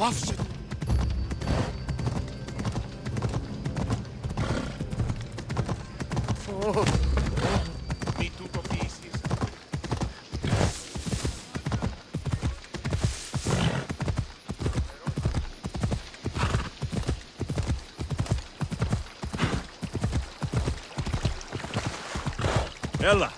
mahvedin. Mi tutto pieces. يلا.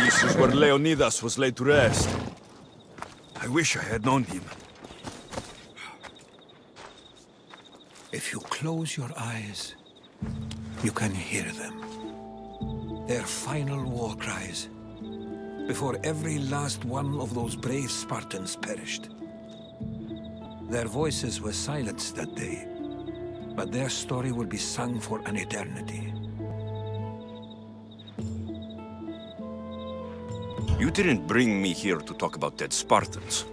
This is where Leonidas was laid to rest. I wish I had known him. If you close your eyes, you can hear them. Their final war cries, before every last one of those brave Spartans perished. Their voices were silenced that day, but their story will be sung for an eternity. You didn't bring me here to talk about dead Spartans.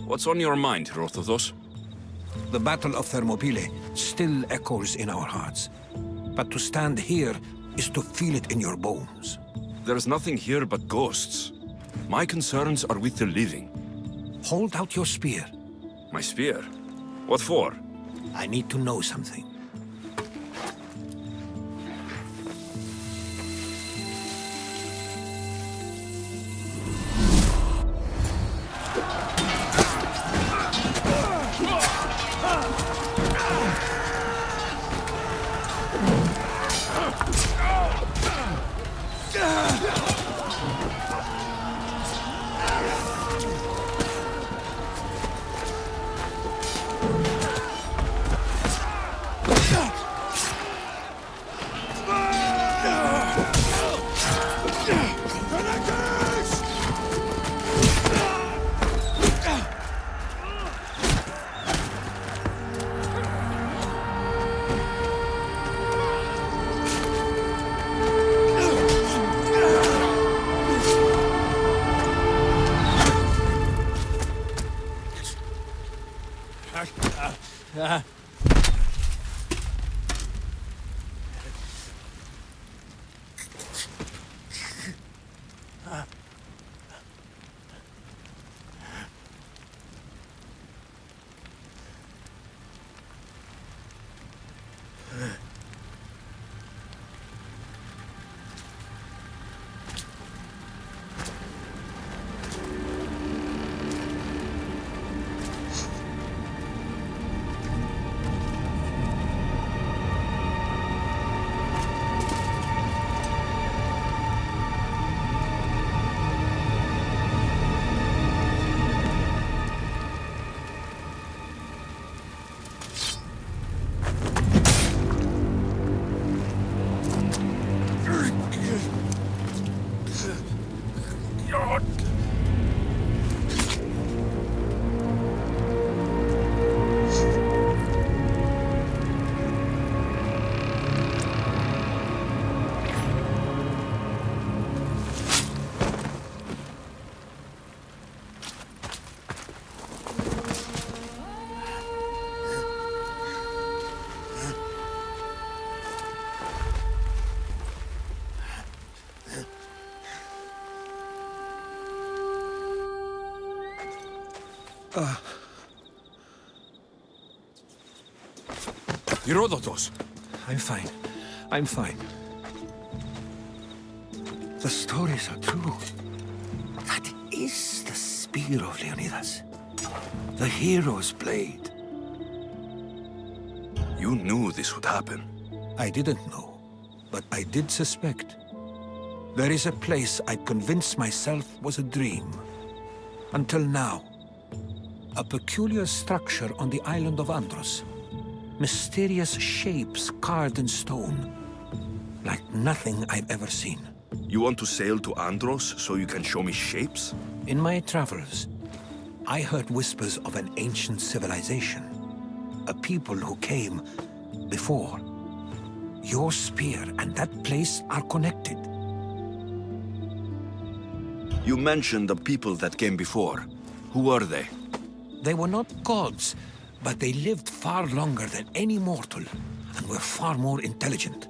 What's on your mind, Herodotus? The Battle of Thermopylae still echoes in our hearts. But to stand here is to feel it in your bones. There's nothing here but ghosts. My concerns are with the living. Hold out your spear. My spear? What for? I need to know something. Herodotus! I'm fine. I'm fine. The stories are true. That is the spear of Leonidas. The hero's blade. You You knew this would happen. I didn't know, but I did suspect. There is a place I'd convinced myself was a dream. Until now. A peculiar structure on the island of Andros. Mysterious shapes carved in stone. Like nothing I've ever seen. You want to sail to Andros so you can show me shapes? In my travels, I heard whispers of an ancient civilization. A people who came before. Your spear and that place are connected. You mentioned the people that came before. Who were they? They were not gods, but they lived far longer than any mortal, and were far more intelligent.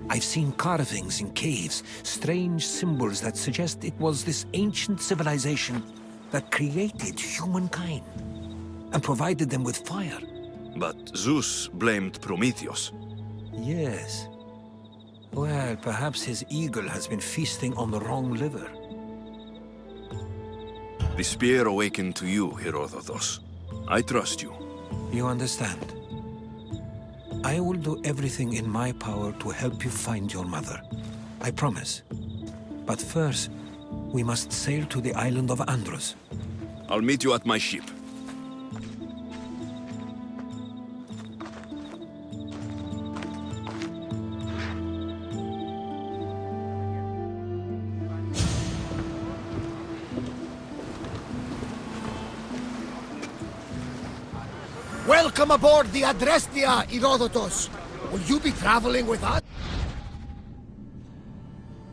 I've seen carvings in caves, strange symbols that suggest it was this ancient civilization that created humankind, and provided them with fire. But Zeus blamed Prometheus. Yes. Well, perhaps his eagle has been feasting on the wrong liver. The spear awakened to you, Herodotus. I trust you. You understand? I will do everything in my power to help you find your mother. I promise. But first, we must sail to the island of Andros. I'll meet you at my ship. Welcome aboard the Adrestia, Herodotus. Will you be traveling with us?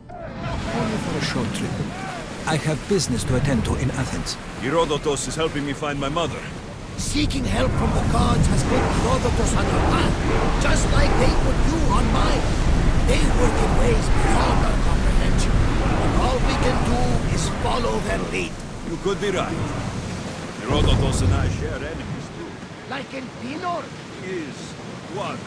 Only for a short trip. I have business to attend to in Athens. Herodotus is helping me find my mother. Seeking help from the gods has put Herodotus on your path, just like they put you on mine. They work in ways beyond our comprehension, and all we can do is follow their lead. You could be right. Herodotus and I share enemies too. Like in Pinor? He was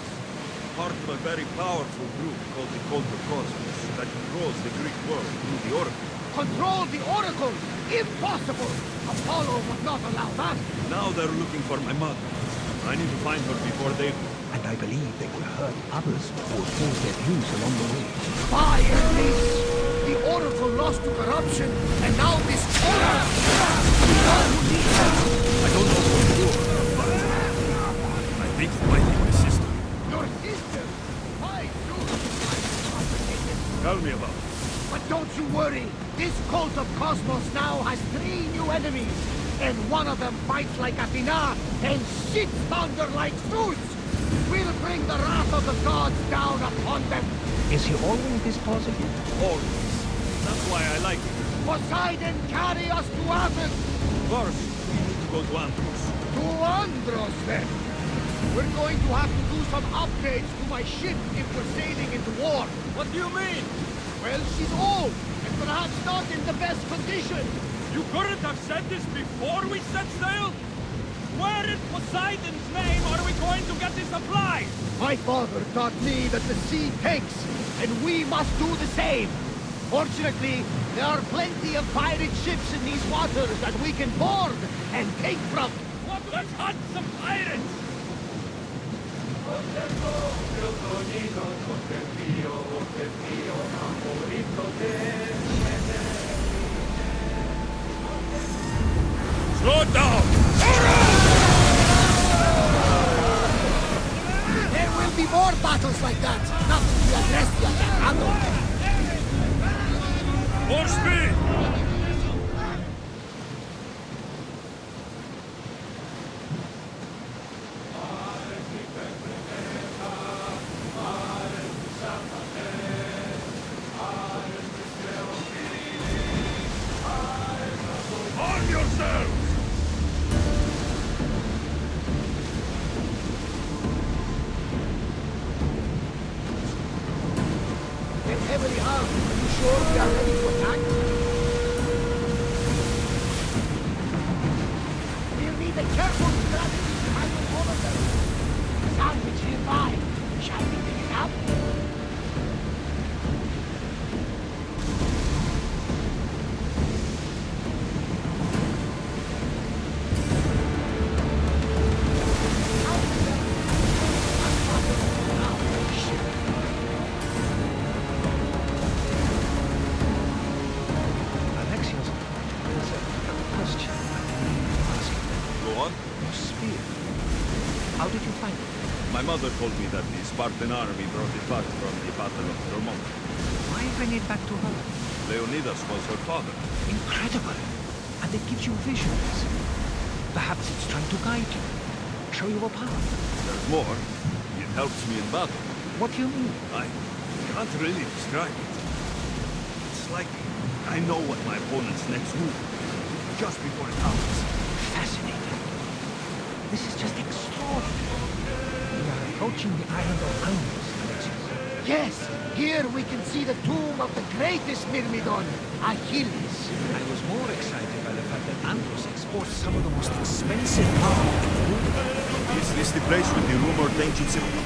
part of a very powerful group called the Cult of Cosmos that controls the Greek world through the Oracle. Control the Oracle? Impossible! Apollo would not allow that. Now they're looking for my mother. I need to find her before they do. And I believe they will hurt others who oppose their views along the way. By at least! The Oracle lost to corruption, and now this Oracle! I don't know for sure, but I think it might be my sister. Your sister? Why, dude? Tell me about it. But don't you worry. This Cult of Cosmos now has 3 new enemies. And one of them fights like Athena and shits thunder like Zeus. We'll bring the wrath of the gods down upon them. Is he always this positive? Always. That's why I like it. Poseidon, carry us to Athens. First, we need to go to Andros. To Andros, then. We're going to have to do some upgrades to my ship if we're sailing into war. What do you mean? Well, she's old, and perhaps not in the best condition. You couldn't have said this before we set sail? Where in Poseidon's name are we going to get the supplies? My father taught me that the sea takes, and we must do the same. Fortunately, there are plenty of pirate ships in these waters that we can board and take from. Let's hunt some pirates! Slow down! There will be more battles like that. Nothing to address yet, handle. More speed! Arm yourselves! They're heavily armed. Are you sure we are ready to attack? We'll need a careful strategy to handle all of them. Sandwich nearby. Shall we pick it up? father told me that the Spartan army brought it back from the Battle of Thermopylae. Why bring it back to her? Leonidas was her father. Incredible. And it gives you visions. Perhaps it's trying to guide you. Show you a path. There's more. It helps me in battle. What do you mean? I can't really describe it. It's like I know what my opponent's next move will be, just before it happens. Fascinating. This is just extraordinary. We are approaching the island of Andros, Alexius. Yes, here we can see the tomb of the greatest Myrmidon, Achilles. I was more excited by the fact that Andros exports some of the most expensive art in the world. Is this the place with the rumored ancient city?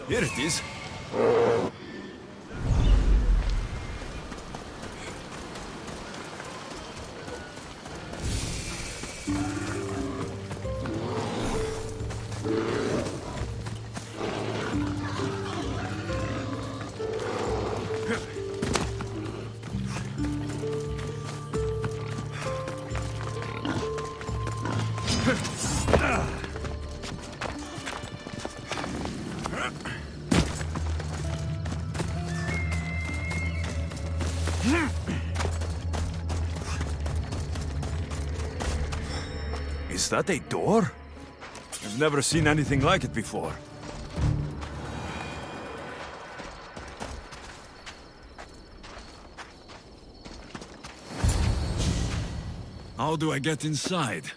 Here it is. Is that a door? I've never seen anything like it before. How do I get inside?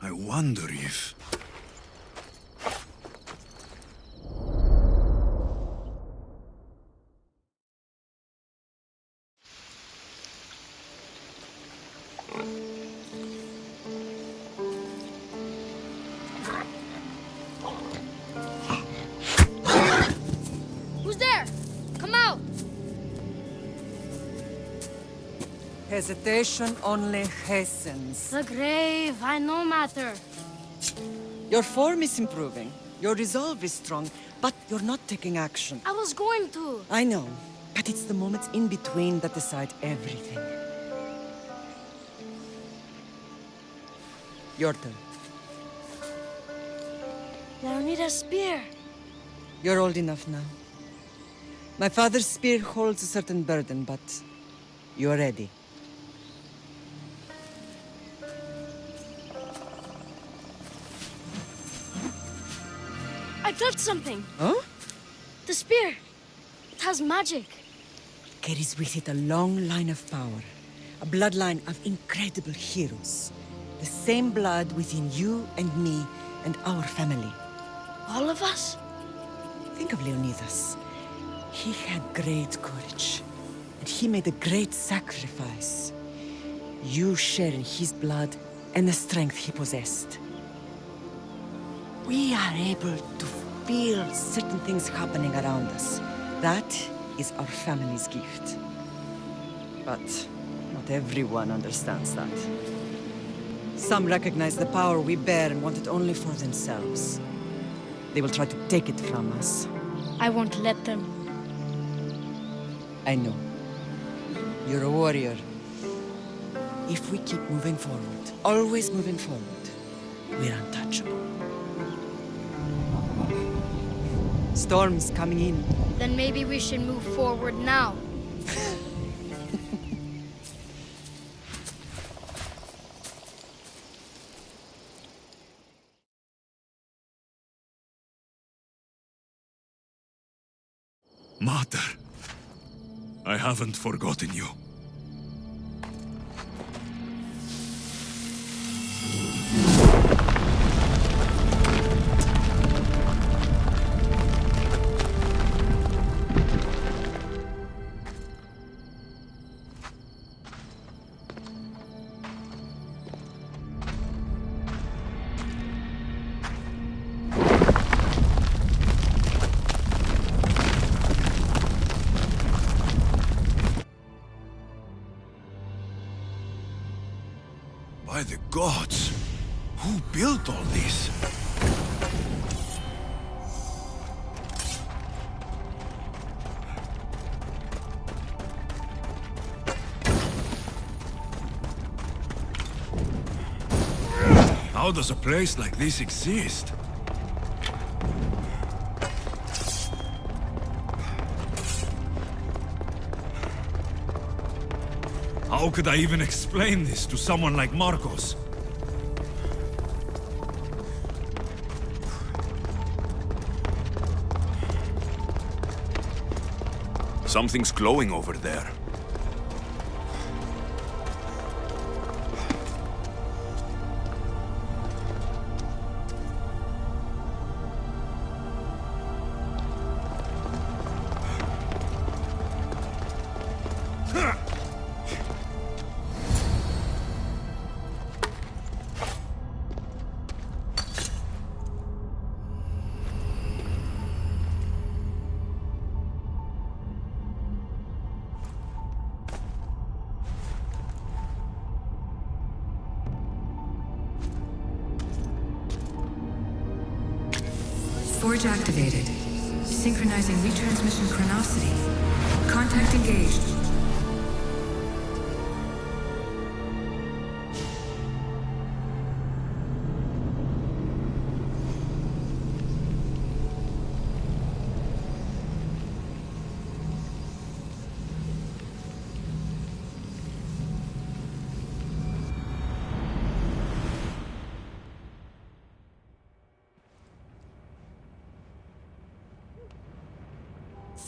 I wonder if... Who's there? Come out! Hesitation only hastens. The grave, I no matter. Your form is improving. Your resolve is strong, but you're not taking action. I was going to. I know, but it's the moments in between that decide everything. Your turn. Leonidas' spear. You're old enough now. My father's spear holds a certain burden, but you're ready. I touched something. Huh? The spear. It has magic. Carries with it a long line of power. A bloodline of incredible heroes. The same blood within you and me and our family. All of us? Think of Leonidas. He had great courage, and he made a great sacrifice. You share in his blood and the strength he possessed. We are able to feel certain things happening around us. That is our family's gift. But not everyone understands that. Some recognize the power we bear and want it only for themselves. They will try to take it from us. I won't let them. I know. You're a warrior. If we keep moving forward, always moving forward, we're untouchable. Storm's coming in. Then maybe we should move forward now. Mater, I haven't forgotten you. By the gods! Who built all this? How does a place like this exist? How could I even explain this to someone like Marcos? Something's glowing over there. Forge activated. Synchronizing retransmission chronicity. Contact engaged.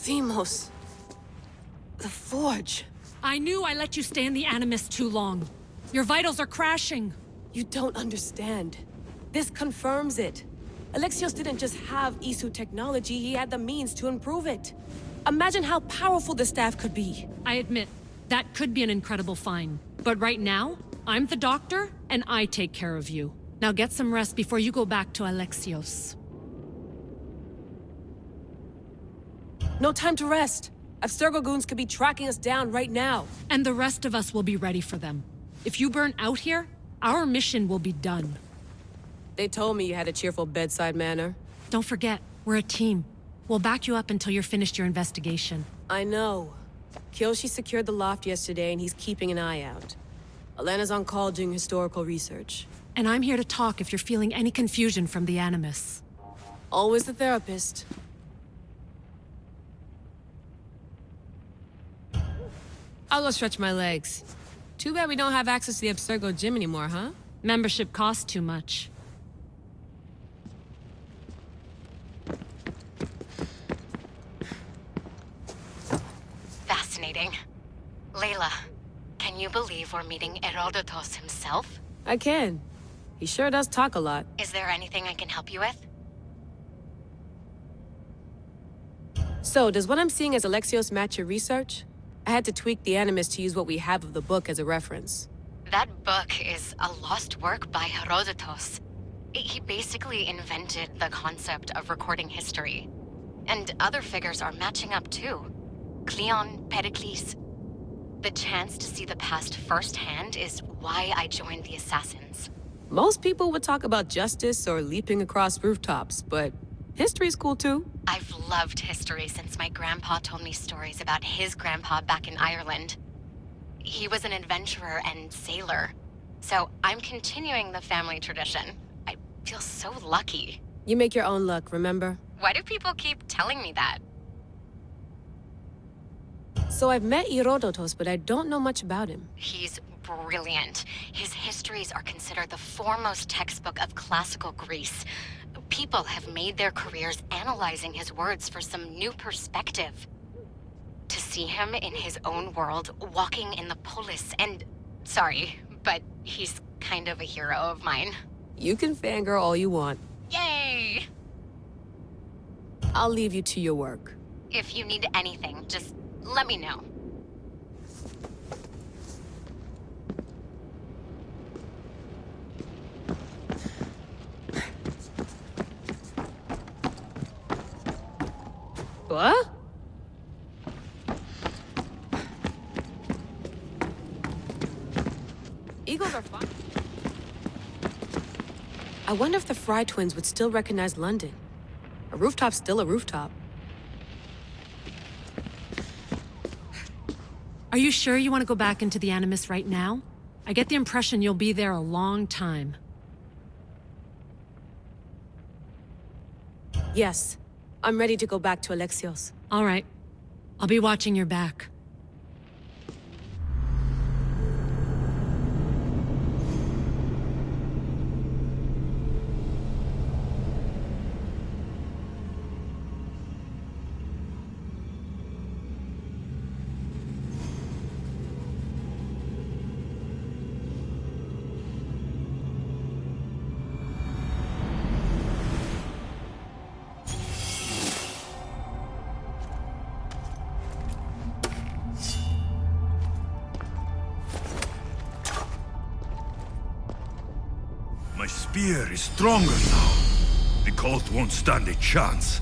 Themos. The Forge. I knew I let you stay in the Animus too long. Your vitals are crashing. You don't understand. This confirms it. Alexios didn't just have Isu technology, he had the means to improve it. Imagine how powerful the staff could be. I admit, that could be an incredible find. But right now, I'm the doctor, and I take care of you. Now get some rest before you go back to Alexios. No time to rest. Abstergo goons could be tracking us down right now. And the rest of us will be ready for them. If you burn out here, our mission will be done. They told me you had a cheerful bedside manner. Don't forget, we're a team. We'll back you up until you're finished your investigation. I know. Kyoshi secured the loft yesterday and he's keeping an eye out. Elena's on call doing historical research. And I'm here to talk if you're feeling any confusion from the Animus. Always the therapist. I'll go stretch my legs. Too bad we don't have access to the Abstergo gym anymore, huh? Membership costs too much. Fascinating. Layla, can you believe we're meeting Herodotos himself? I can. He sure does talk a lot. Is there anything I can help you with? So, does what I'm seeing as Alexios match your research? I had to tweak the Animus to use what we have of the book as a reference. That book is a lost work by Herodotos. He basically invented the concept of recording history. And other figures are matching up too. Cleon, Pericles. The chance to see the past firsthand is why I joined the Assassins. Most people would talk about justice or leaping across rooftops, but history's cool too. I've loved history since my grandpa told me stories about his grandpa back in Ireland. He was an adventurer and sailor. So I'm continuing the family tradition. I feel so lucky. You make your own luck, remember? Why do people keep telling me that? So I've met Herodotos, but I don't know much about him. He's brilliant. His histories are considered the foremost textbook of classical Greece. People have made their careers analyzing his words for some new perspective. To see him in his own world, walking in the polis, and... Sorry, but he's kind of a hero of mine. You can fangirl all you want. Yay! I'll leave you to your work. If you need anything, just let me know. What? Eagles are fun. I wonder if the Fry twins would still recognize London. A rooftop's still a rooftop. Are you sure you want to go back into the Animus right now? I get the impression you'll be there a long time. Yes. I'm ready to go back to Alexios. All right. I'll be watching your back. My spear is stronger now. The cult won't stand a chance.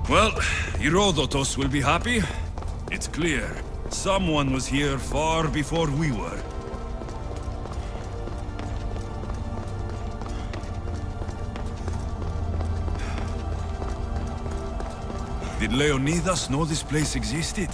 Well, Herodotus will be happy. It's clear. Someone was here far before we were. Did Leonidas know this place existed?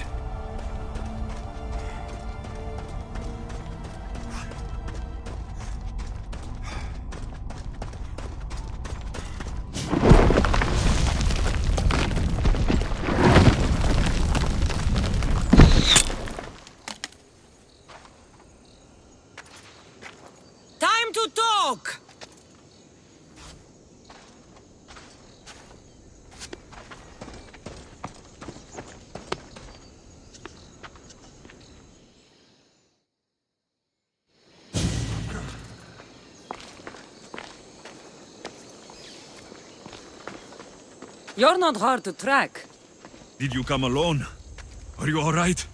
Time to talk! You're not hard to track. Did you come alone? Are you all right?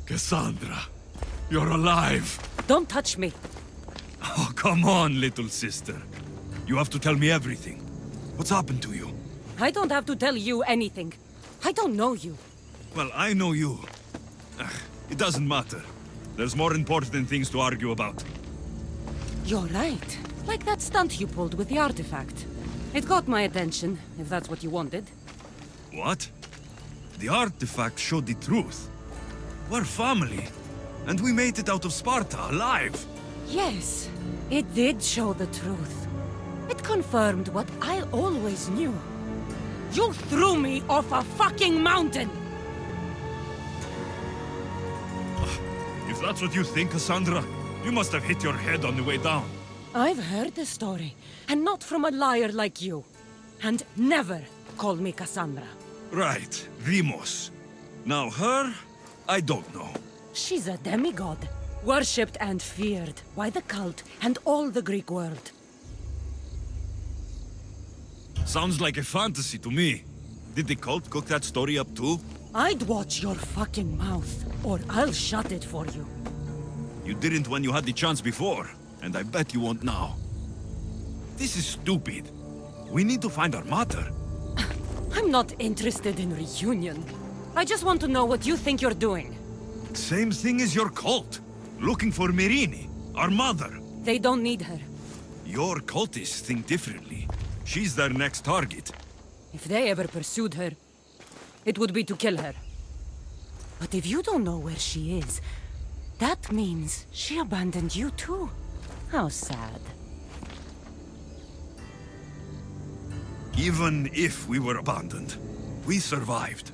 Cassandra, you're alive. Don't touch me. Oh, come on, little sister. You have to tell me everything. What's happened to you? I don't have to tell you anything. I don't know you. Well, I know you. It doesn't matter. There's more important things to argue about. You're right. Like that stunt you pulled with the artifact. It got my attention, if that's what you wanted. What? The artifact showed the truth. We're family. And we made it out of Sparta, alive. Yes, it did show the truth. It confirmed what I always knew. You threw me off a fucking mountain! If that's what you think, Cassandra, you must have hit your head on the way down. I've heard the story, and not from a liar like you. And never call me Cassandra. Right, Demos. Now her, I don't know. She's a demigod, worshipped and feared by the cult and all the Greek world. Sounds like a fantasy to me. Did the cult cook that story up too? I'd watch your fucking mouth, or I'll shut it for you. You didn't when you had the chance before, and I bet you won't now. This is stupid. We need to find our mother. I'm not interested in reunion. I just want to know what you think you're doing. Same thing as your cult. Looking for Myrrine, our mother. They don't need her. Your cultists think differently. She's their next target. If they ever pursued her, it would be to kill her. But if you don't know where she is, that means she abandoned you too. How sad. Even if we were abandoned, we survived.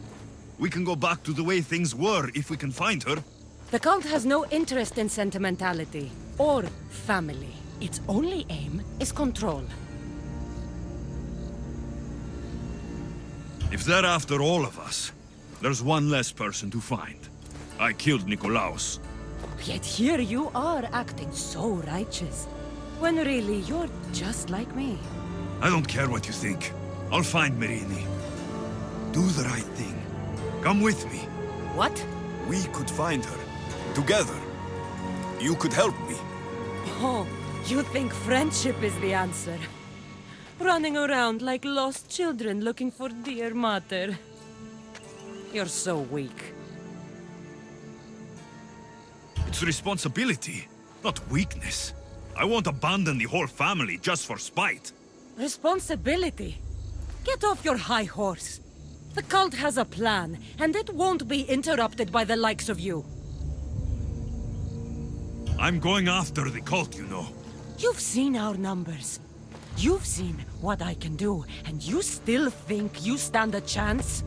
We can go back to the way things were if we can find her. The cult has no interest in sentimentality or family. Its only aim is control. If they're after all of us, there's one less person to find. I killed Nikolaos. Yet here you are acting so righteous, when really you're just like me. I don't care what you think. I'll find Myrrine. Do the right thing. Come with me. What? We could find her. Together. You could help me. Oh, you think friendship is the answer? Running around like lost children looking for dear mother. You're so weak. It's responsibility, not weakness. I won't abandon the whole family just for spite. Responsibility? Get off your high horse. The cult has a plan, and it won't be interrupted by the likes of you. I'm going after the cult, you know. You've seen our numbers. You've seen what I can do, and you still think you stand a chance?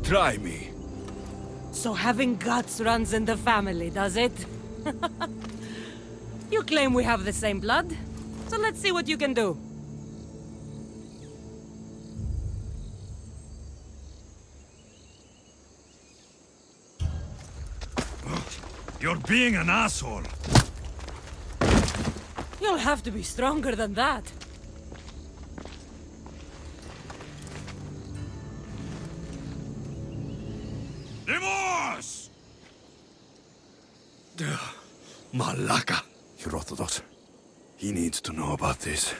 Try me. So having guts runs in the family, does it? You claim we have the same blood, so let's see what you can do. You're being an asshole. You'll have to be stronger than that. Demos! Malaka. Herodotus. He needs to know about this.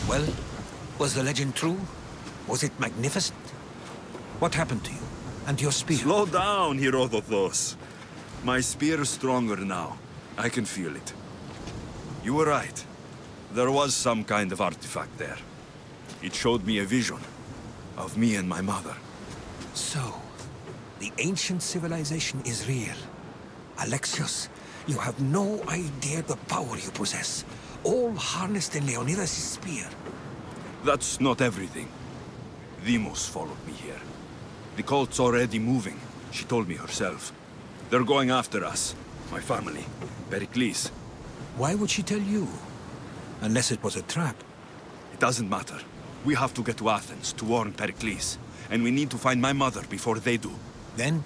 Well, was the legend true? Was it magnificent? What happened to you? And your spear? Slow down, Herodotus. My spear is stronger now. I can feel it. You were right. There was some kind of artifact there. It showed me a vision of me and my mother. So, the ancient civilization is real. Alexios, you have no idea the power you possess. All harnessed in Leonidas' spear. That's not everything. Demos followed me here. The cult's already moving. She told me herself. They're going after us. My family. Pericles. Why would she tell you? Unless it was a trap. It doesn't matter. We have to get to Athens to warn Pericles. And we need to find my mother before they do. Then,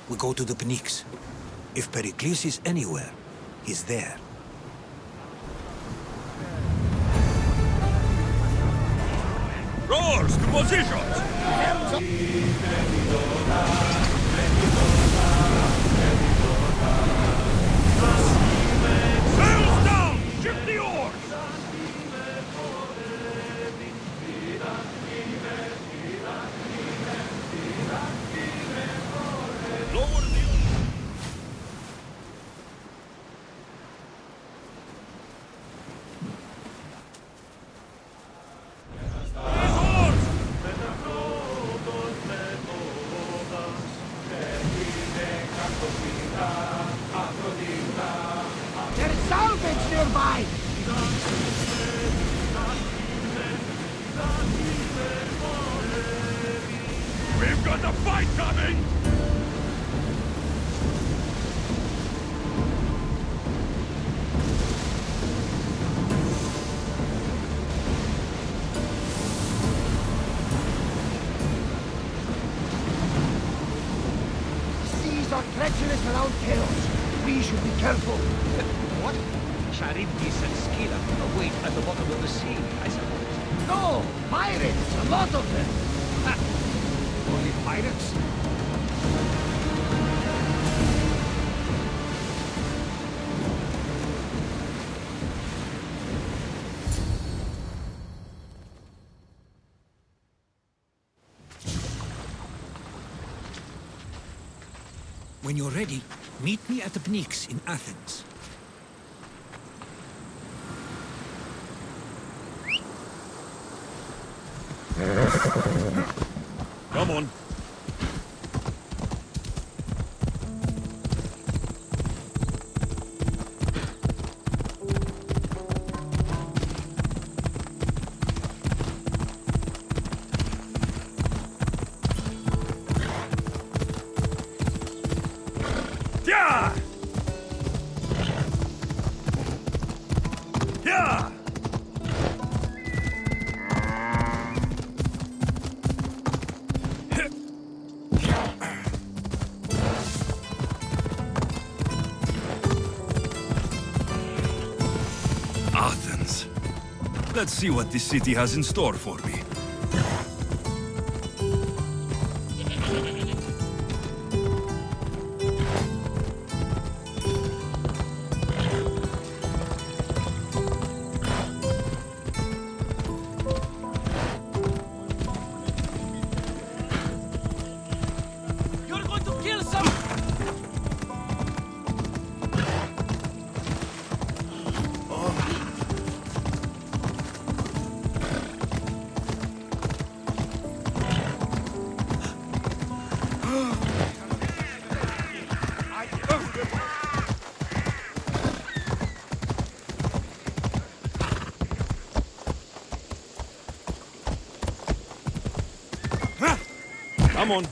we go to the Pnyx. If Pericles is anywhere, he's there. Roars to positions! Sails down! Ship the oars! Lower the There's salvage nearby! We've got a fight coming! Seas are treacherous around Chaos. We should be careful. What? Charybdis and Scylla await at the bottom of the sea, I suppose. No! Pirates! A lot of them! Ha! Only pirates? When you're ready, meet me at the Pnyx in Athens. Come on. Athens. Let's see what this city has in store for me. You're going to kill some... Come on.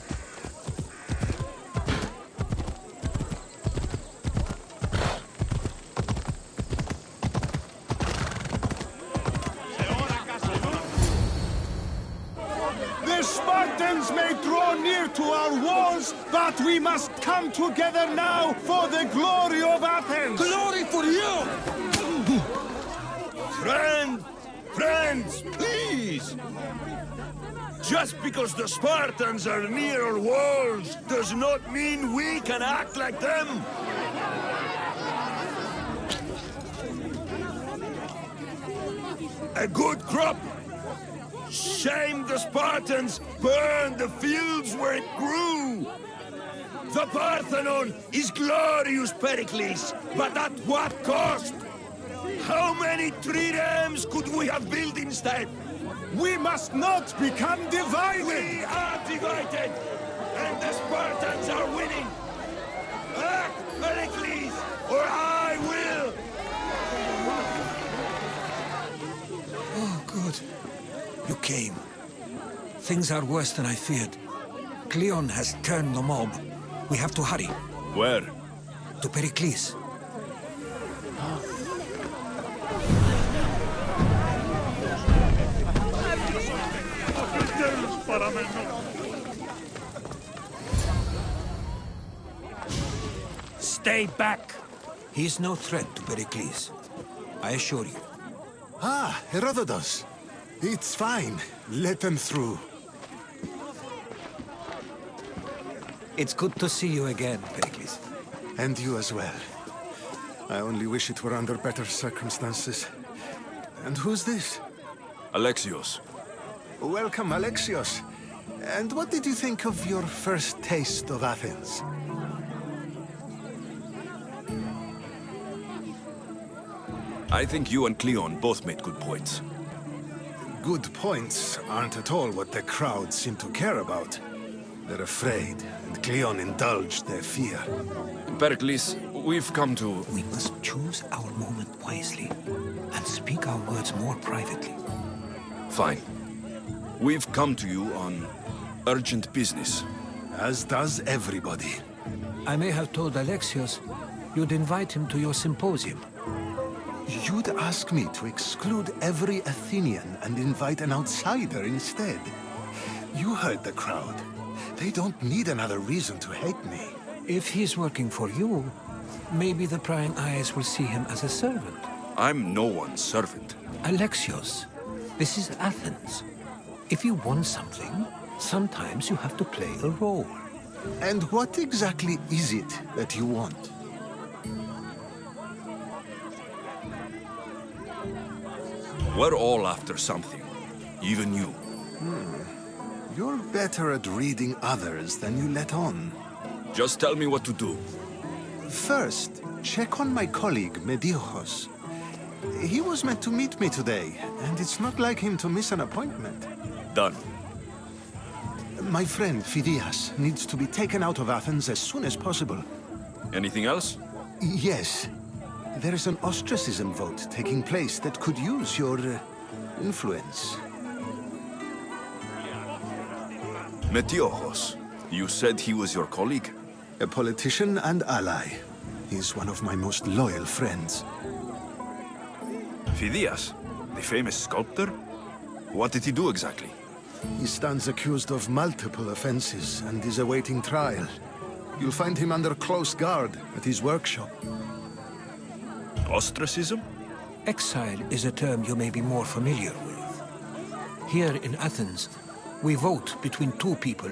The Spartans may draw near to our walls, but we must come together now for the glory of Athens! Glory for you! Friends, please! Just because the Spartans are near our walls does not mean we can act like them! A good crop! Shame the Spartans burned the fields where it grew! The Parthenon is glorious, Pericles, but at what cost? How many triremes could we have built instead? We must not become divided! We are divided, and the Spartans are winning! Act, Pericles, or I will! Oh, good. You came. Things are worse than I feared. Cleon has turned the mob. We have to hurry. Where? To Pericles. Stay back! He is no threat to Pericles. I assure you. Ah, Herodotus. It's fine. Let them through. It's good to see you again, Pericles. And you as well. I only wish it were under better circumstances. And who's this? Alexios. Welcome, Alexios. And what did you think of your first taste of Athens? I think you and Cleon both made good points. Good points aren't at all what the crowd seem to care about. They're afraid, and Cleon indulged their fear. Pericles, we've come to... We must choose our moment wisely, and speak our words more privately. Fine. We've come to you on urgent business. As does everybody. I may have told Alexios you'd invite him to your symposium. You'd ask me to exclude every Athenian and invite an outsider instead. You heard the crowd. They don't need another reason to hate me. If he's working for you, maybe the prying eyes will see him as a servant. I'm no one's servant. Alexios, this is Athens. If you want something, sometimes you have to play a role. And what exactly is it that you want? We're all after something. Even you. You're better at reading others than you let on. Just tell me what to do. First, check on my colleague, Mediochos. He was meant to meet me today, and it's not like him to miss an appointment. Done. My friend, Phidias, needs to be taken out of Athens as soon as possible. Anything else? Yes. There is an ostracism vote taking place that could use your influence. Metiochos. You said he was your colleague? A politician and ally. He's one of my most loyal friends. Phidias, the famous sculptor? What did he do exactly? He stands accused of multiple offenses and is awaiting trial. You'll find him under close guard at his workshop. Ostracism? Exile is a term you may be more familiar with. Here in Athens, we vote between two people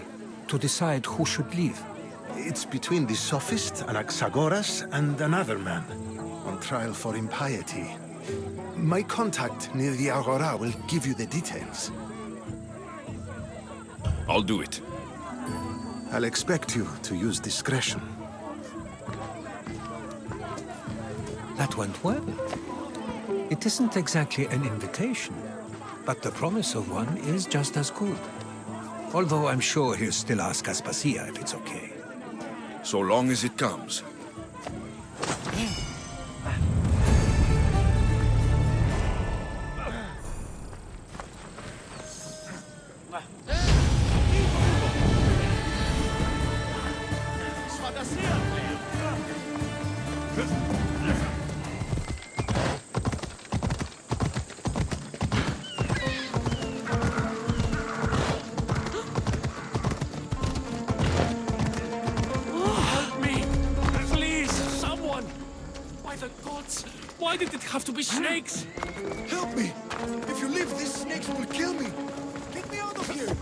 to decide who should leave. It's between the sophist Anaxagoras and another man, on trial for impiety. My contact near the Agora will give you the details. I'll do it. I'll expect you to use discretion. That went well. It isn't exactly an invitation, but the promise of one is just as good. Although I'm sure he'll still ask Aspasia if it's okay. So long as it comes. Why did it have to be snakes? Help me! If you leave, these snakes will kill me! Get me out of here!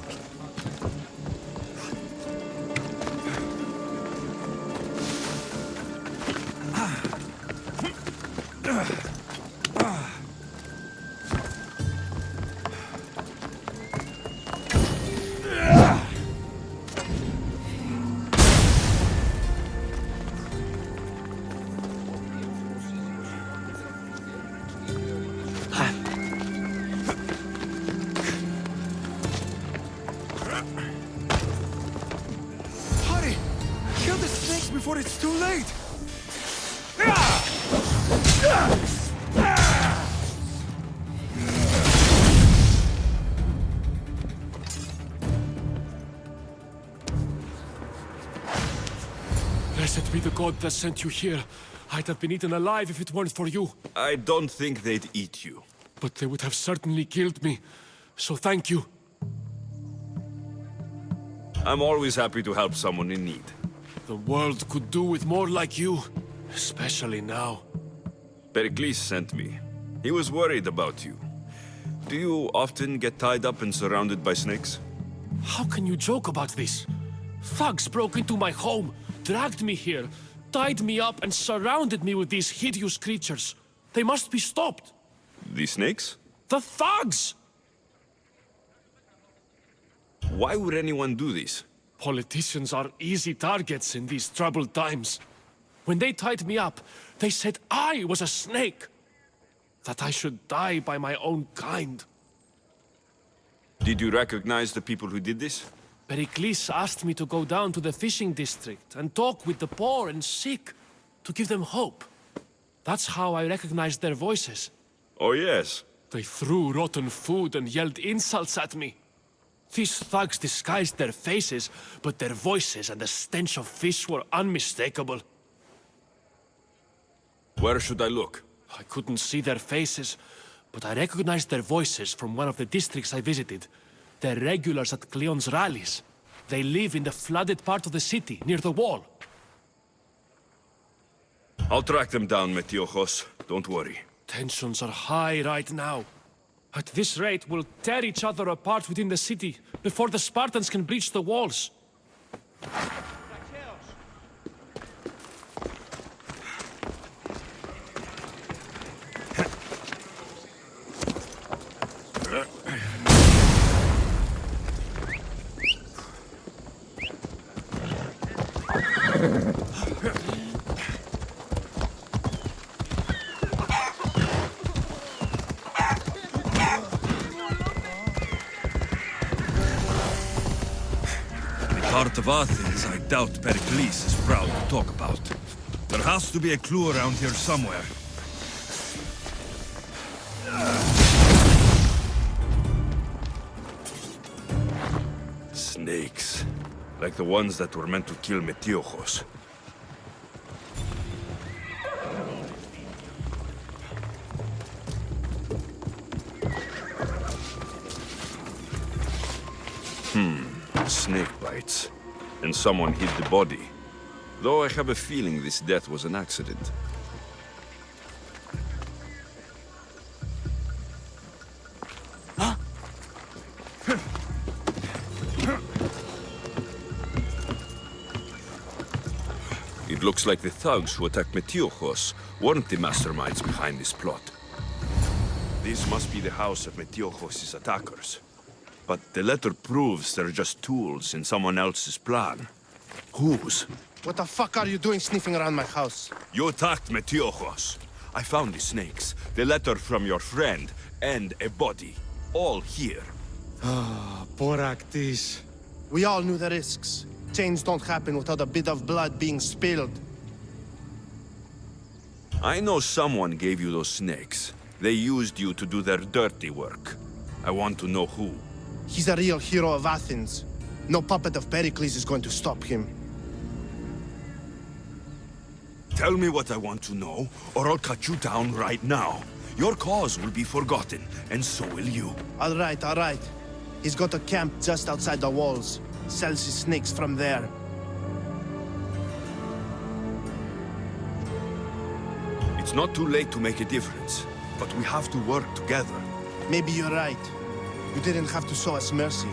Before it's too late! Blessed be the god that sent you here. I'd have been eaten alive if it weren't for you. I don't think they'd eat you. But they would have certainly killed me. So thank you. I'm always happy to help someone in need. The world could do with more like you, especially now. Pericles sent me. He was worried about you. Do you often get tied up and surrounded by snakes? How can you joke about this? Thugs broke into my home, dragged me here, tied me up and surrounded me with these hideous creatures. They must be stopped. The snakes? The thugs! Why would anyone do this? Politicians are easy targets in these troubled times. When they tied me up, they said I was a snake. That I should die by my own kind. Did you recognize the people who did this? Pericles asked me to go down to the fishing district and talk with the poor and sick, to give them hope. That's how I recognized their voices. Oh yes. They threw rotten food and yelled insults at me. These thugs disguised their faces, but their voices and the stench of fish were unmistakable. Where should I look? I couldn't see their faces, but I recognized their voices from one of the districts I visited. They're regulars at Cleon's rallies. They live in the flooded part of the city, near the wall. I'll track them down, Metiochos. Don't worry. Tensions are high right now. At this rate, we'll tear each other apart within the city, before the Spartans can breach the walls. Part of Athens I doubt Pericles is proud to talk about. There has to be a clue around here somewhere. Snakes. Like the ones that were meant to kill Metiochos. snake bites, and someone hid the body. Though I have a feeling this death was an accident. It looks like the thugs who attacked Metiochos weren't the masterminds behind this plot. This must be the house of Metiochos' attackers. But the letter proves they're just tools in someone else's plan. Whose? What the fuck are you doing sniffing around my house? You attacked Metiochos. I found the snakes, the letter from your friend, and a body. All here. Ah, poor Actis. We all knew the risks. Change don't happen without a bit of blood being spilled. I know someone gave you those snakes. They used you to do their dirty work. I want to know who. He's a real hero of Athens. No puppet of Pericles is going to stop him. Tell me what I want to know, or I'll cut you down right now. Your cause will be forgotten, and so will you. All right. He's got a camp just outside the walls. Sells his snakes from there. It's not too late to make a difference, but we have to work together. Maybe you're right. You didn't have to show us mercy.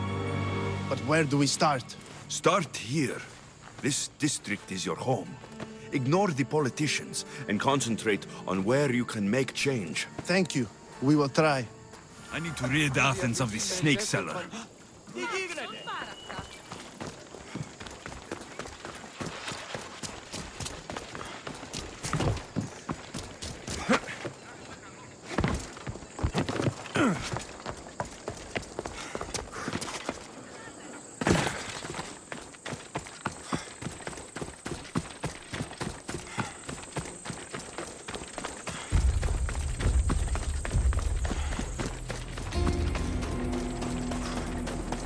But where do we start? Start here. This district is your home. Ignore the politicians and concentrate on where you can make change. Thank you. We will try. I need to rid Athens of this snake seller.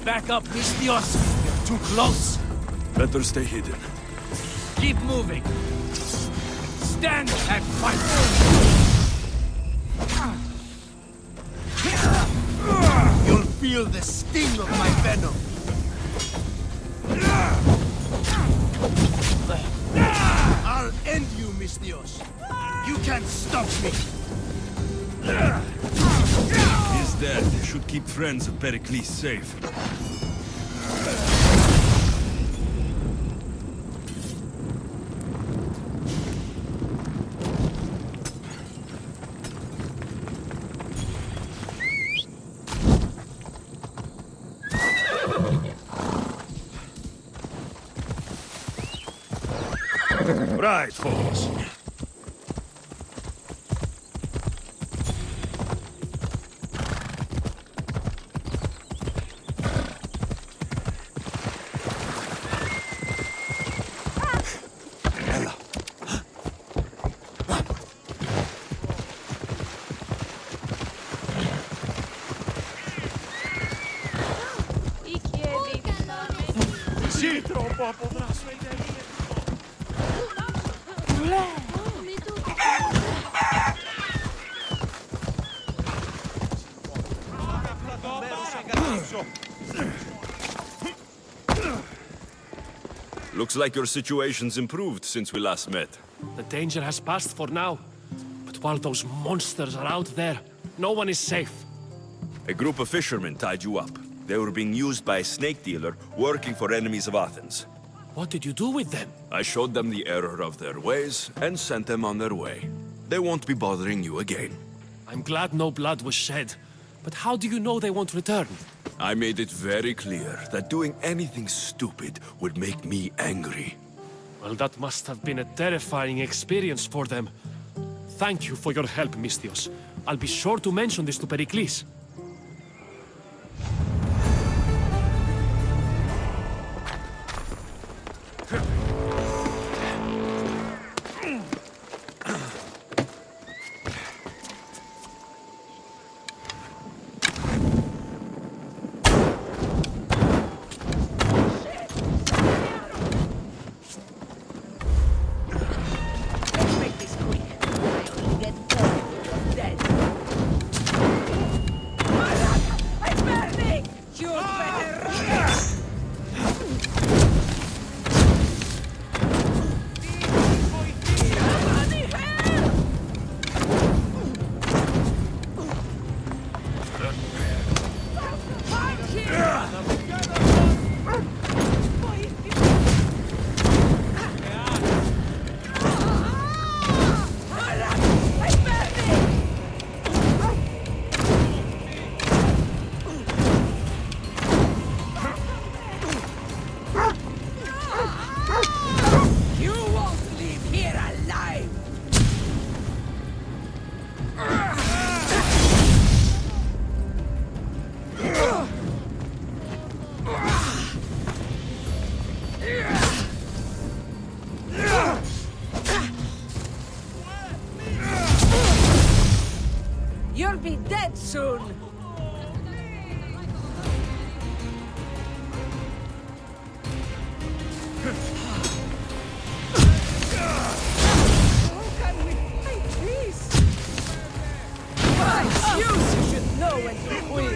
Back up, Mistios! You're too close! Better stay hidden. Keep moving! Stand and fight! You'll feel the sting of my venom. I'll end you, Mistios. You can't stop me. His death should keep friends of Pericles safe. Right, folks. Sì, troppo a podrasso ai tempi. Looks like your situation's improved since we last met. The danger has passed for now. But while those monsters are out there, no one is safe. A group of fishermen tied you up. They were being used by a snake dealer working for enemies of Athens. What did you do with them? I showed them the error of their ways and sent them on their way. They won't be bothering you again. I'm glad no blood was shed. But how do you know they won't return? I made it very clear that doing anything stupid would make me angry. Well, that must have been a terrifying experience for them. Thank you for your help, Mistios. I'll be sure to mention this to Pericles. soon. How can we fight this? By Zeus, you should know when to quit.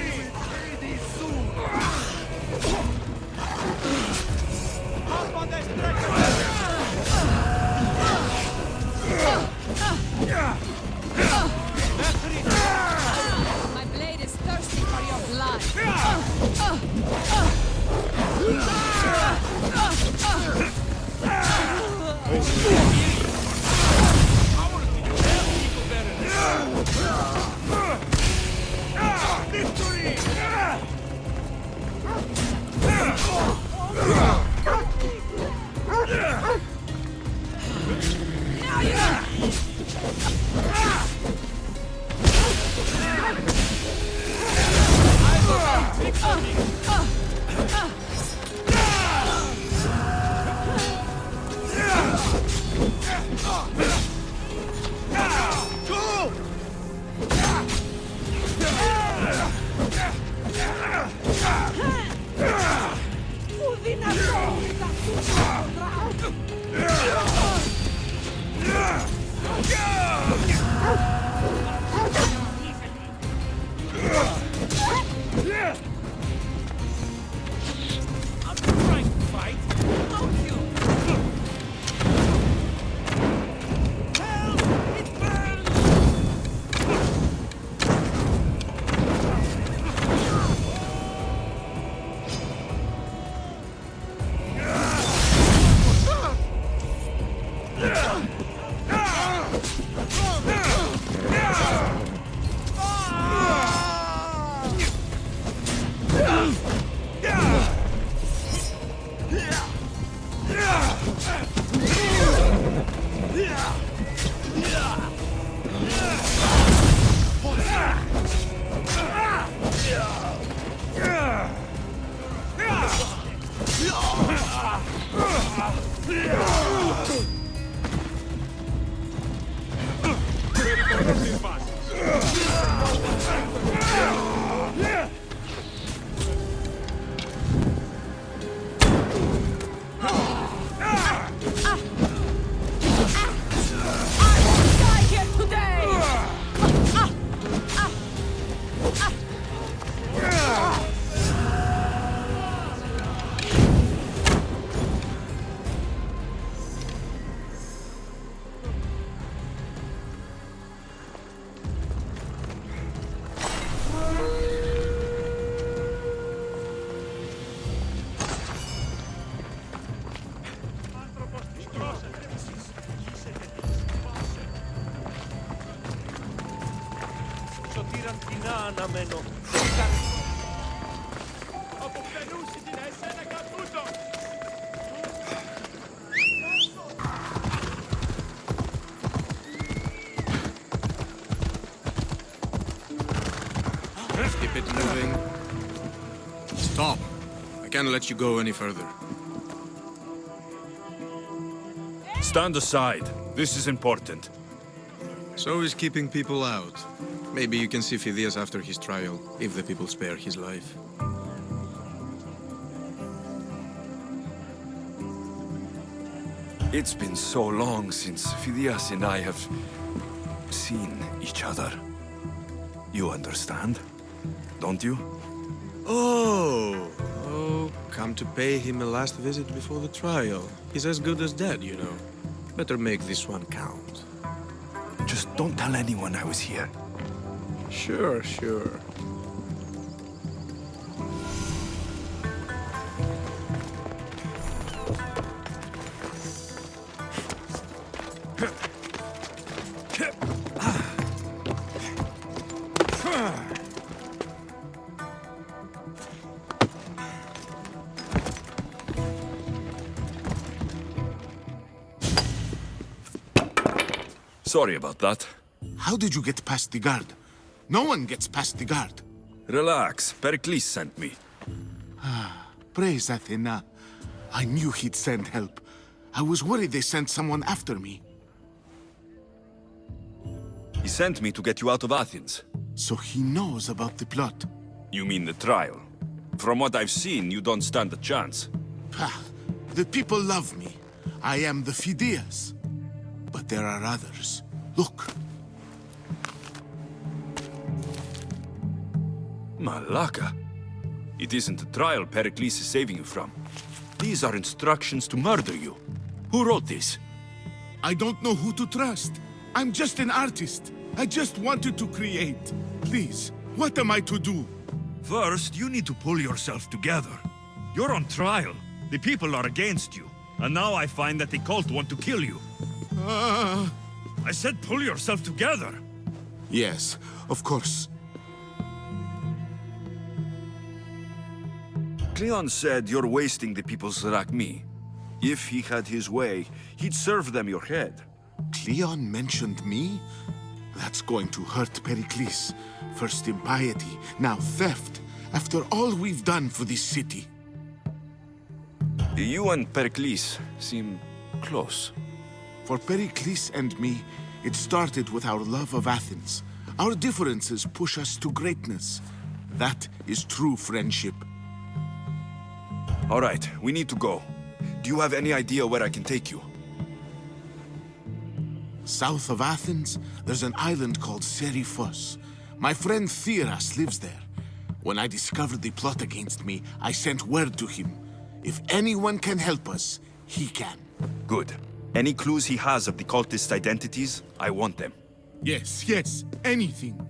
My blade is thirsty for your blood. Keep it moving. Stop. I can't let you go any further. Stand aside. This is important. So is keeping people out. Maybe you can see Phidias after his trial, if the people spare his life. It's been so long since Phidias and I have seen each other. You understand, don't you? Oh, come to pay him a last visit before the trial. He's as good as dead, you know. Better make this one count. Just don't tell anyone I was here. Sure, sure. Sorry about that. How did you get past the guard? No one gets past the guard. Relax. Pericles sent me. Praise Athena. I knew he'd send help. I was worried they sent someone after me. He sent me to get you out of Athens. So he knows about the plot. You mean the trial? From what I've seen, you don't stand a chance. Pah, the people love me. I am the Phidias. But there are others. Look. Malaka. It isn't the trial Pericles is saving you from. These are instructions to murder you. Who wrote this? I don't know who to trust. I'm just an artist. I just wanted to create. Please, what am I to do? First, you need to pull yourself together. You're on trial. The people are against you. And now I find that the cult want to kill you. I said pull yourself together. Yes, of course. Cleon said you're wasting the people's Rakmi. If he had his way, he'd serve them your head. Cleon mentioned me? That's going to hurt Pericles. First impiety, now theft. After all we've done for this city. You and Pericles seem close. For Pericles and me, it started with our love of Athens. Our differences push us to greatness. That is true friendship. All right, we need to go. Do you have any idea where I can take you? South of Athens, there's an island called Seriphos. My friend Theras lives there. When I discovered the plot against me, I sent word to him. If anyone can help us, he can. Good. Any clues he has of the cultist identities, I want them. Yes, anything.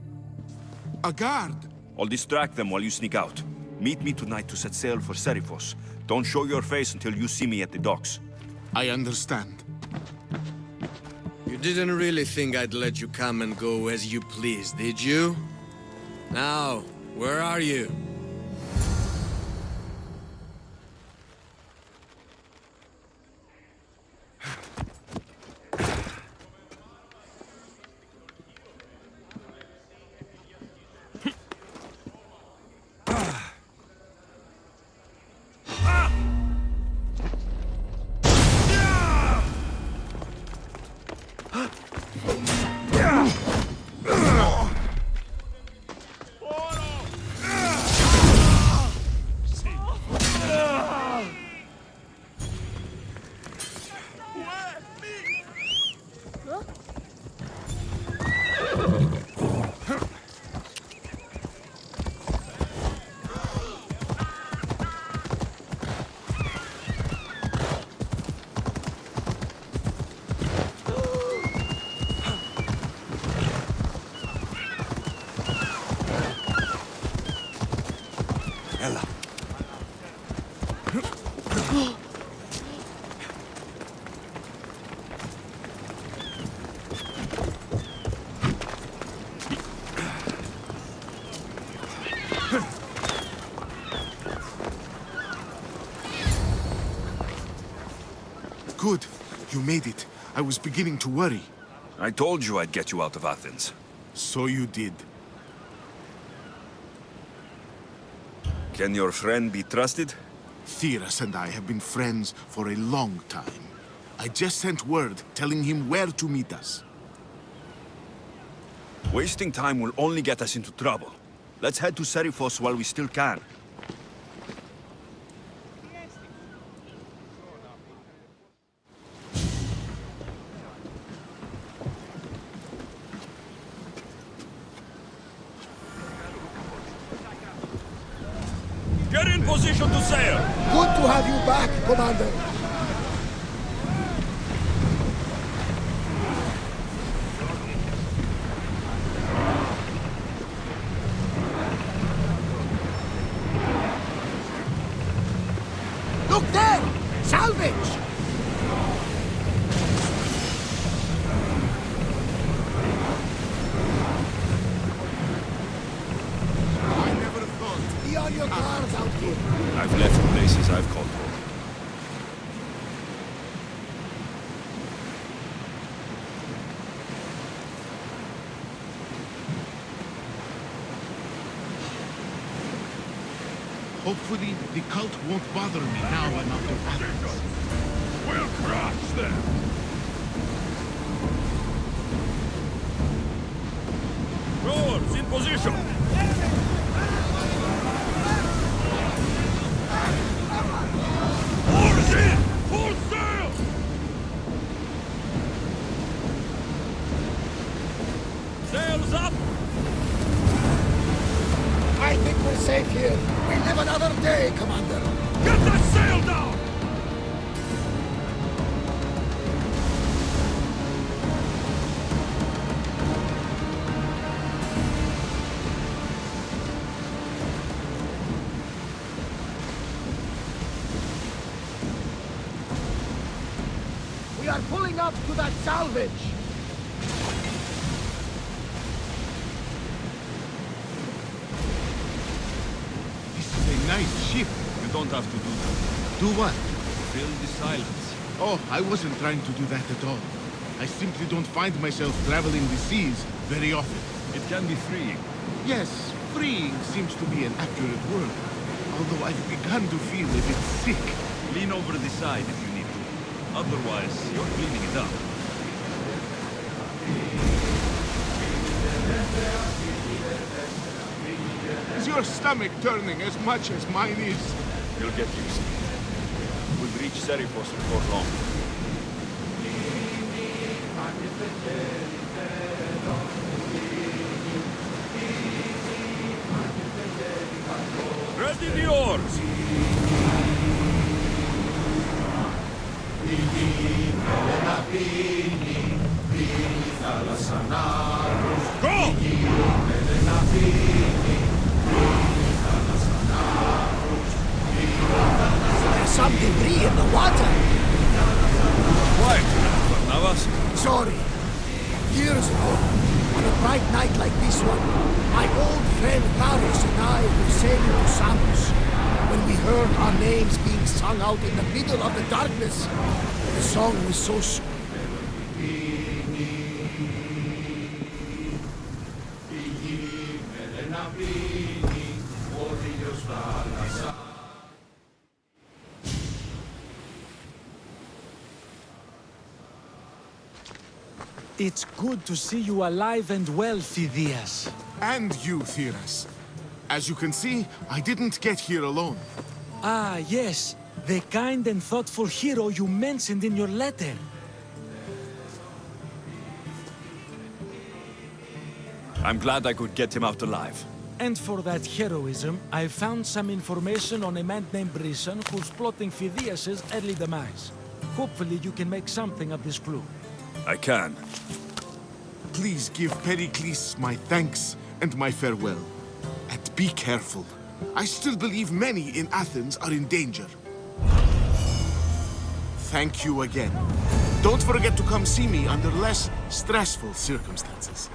A guard. I'll distract them while you sneak out. Meet me tonight to set sail for Seriphos. Don't show your face until you see me at the docks. I understand. You didn't really think I'd let you come and go as you please, did you? Now, where are you? Good. You made it. I was beginning to worry. I told you I'd get you out of Athens. So you did. Can your friend be trusted? Theras and I have been friends for a long time. I just sent word telling him where to meet us. Wasting time will only get us into trouble. Let's head to Seriphos while we still can. Get in position to sail! Good to have you back, Commander. Look there! Salvage! I never thought. Be on your guards out here. I've left places I've called home. Hopefully, the cult won't bother me now I'm out of Athens. We'll crush them! way, Commander. Get that sail down! We are pulling up to that salvage. This is a nice ship. You don't have to do that. Do what? Fill the silence. Oh, I wasn't trying to do that at all. I simply don't find myself traveling the seas very often. It can be freeing. Yes, freeing seems to be an accurate word. Although I've begun to feel a bit sick. Lean over the side if you need to. Otherwise, you're cleaning it up. Is your stomach turning as much as mine is? You'll get used to it. We'll reach Serifos before long. Ready the oars! Go! There's some debris in the water. Quiet, Barnabas. Sorry. Years ago, on a bright night like this one, my old friend Darius and I were sailing to Samos when we heard our names being sung out in the middle of the darkness. The song was so sweet. It's good to see you alive and well, Phidias. And you, Theras. As you can see, I didn't get here alone. Ah, yes. The kind and thoughtful hero you mentioned in your letter. I'm glad I could get him out alive. And for that heroism, I found some information on a man named Brisson who's plotting Phidias' early demise. Hopefully you can make something of this clue. I can. Please give Pericles my thanks and my farewell. And be careful. I still believe many in Athens are in danger. Thank you again. Don't forget to come see me under less stressful circumstances.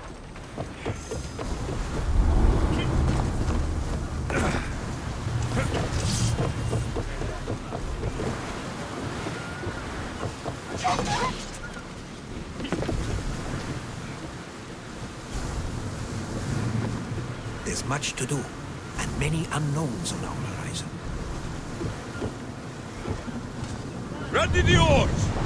There's much to do, and many unknowns on our horizon. Ready the oars!